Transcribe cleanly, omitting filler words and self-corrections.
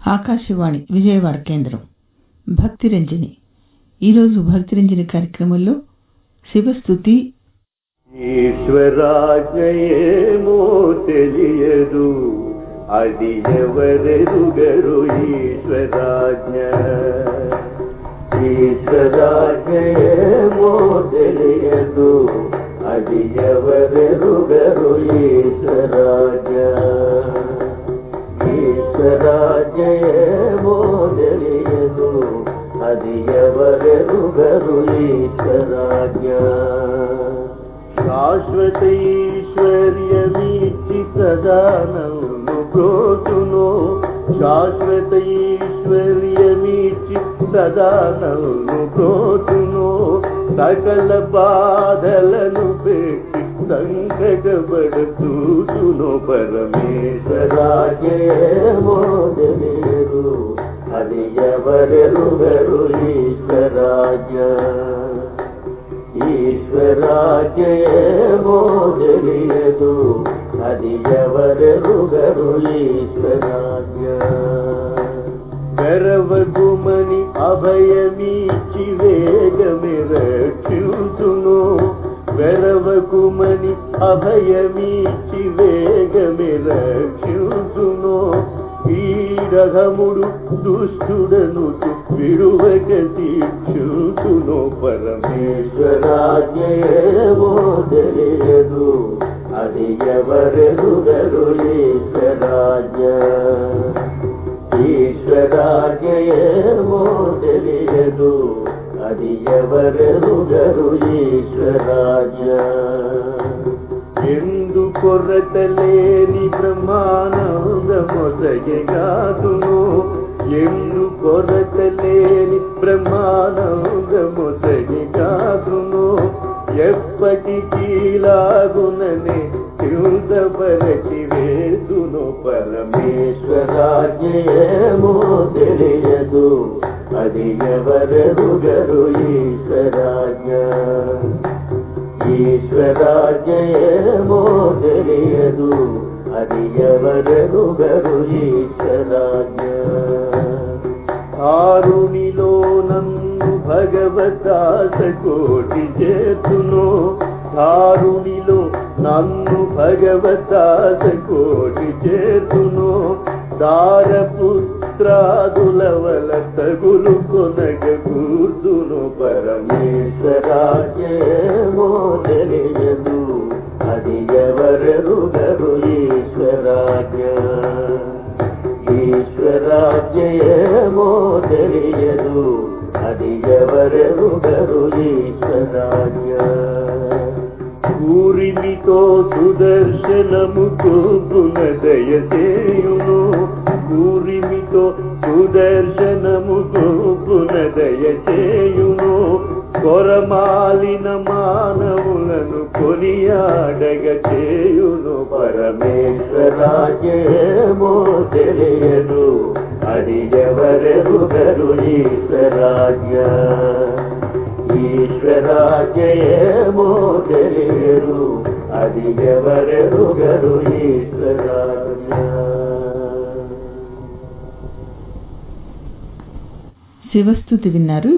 ఆకాశవాణి విజయవాడ కేంద్రం భక్తిరంజని. ఈరోజు భక్తిరంజని కార్యక్రమంలో శివస్తుతి. ఈశ్వరాజ్ఞయేమో తెలియదు, అది ఎవరెరుగరు ఈశ్వరాజ్ఞ. ఈశ్వరాజ్ఞయేమో తెలియదు, అది ఎవరెరుగరు ఈశ్వరాజ్ఞ. ఈశ్వరాజ్ఞయేమో తెలియదు, అది ఎవరెరుగరు ఈశ్వరాజ్ఞ. శాశ్వత ఈశ్వర్యమిచ్చి ప్రధానము ప్రోతును, శాశ్వత ఈశ్వర్యమిచ్చి ప్రధానము ప్రోతును. సకల బాధలను పెట్టి సంకటపడుతూచును పరమేశ్వరాజ్ఞయేమో తెలియదు, అది ఎవరెరుగరు ఈశ్వరాజ్ఞ. ఈశ్వరాజ్ఞయేమో తెలియదు, అది ఎవరెరుగరు ఈశ్వరాజ్ఞ. గరవగుమని అభయమిచ్చి వేగమే రక్షించును, వెరవకుమని అభయమిచ్చి వేగమే రక్షించును. ఈ రహముడు దుష్టుడను విడువక శిక్షును పరమేశ్వరాజ్ఞయేమో తెలియదు, అది ఎవరెరుగరు ఈశ్వరాజ్ఞ. ఈశ్వరాజ్ఞయేమో తెలియదు, అది ఎవరెరుగరు ఈశ్వరాజ్ఞ. ఎందు కొరత లేని బ్రహ్మానందమొసగిగాతును, ఎందు కొరత లేని బ్రహ్మానందమొసగిగాతును. ఎప్పటికీ లాగుననే చింతపరచి వేసును పరమేశ్వరాజ్ఞయేమో తెలియదు, అది ఎవరెరుగరు ఈశ్వరాజ్ఞ. ఈశ్వరాజ్ఞయేమో తెలియదు, అది ఎవరెరుగరు ఈశ్వరాజ్ఞ. కారుణిలో నన్ను భగవదాస కోటి చేతును, కారుణిలో నన్ను భగవదాస కోటి చేతును. దారపుత్రాదుల వల తగులు కొనగ కూర్చును పరమేశ్వరాజ్ఞయేమో తెలియదు, అది ఎవరెరుగరు ఈశ్వరాజ్ఞ. ఈశ్వరాజ్ఞయేమో తెలియదు, అది ఎవరెరుగరు ఈశ్వరాజ్ఞ. ఊరిమితో సుదర్శనము చూపున దయచేయును, ఊరిమితో సుదర్శనము చూపున దయచేయును. కొరమాలిన మానవులను కొనియాడగ చేయును పరమేశ్వరాజ్ఞయేమో తెలియదు, అది ఎవరెరుగరు ఈశ్వరాజ్ఞ. ఈశ్వరాజ్ఞయేమో తెలియదు, అది ఎవరెరుగరు ఈశ్వరాజ్ఞ. శివస్తుతి విన్నారు.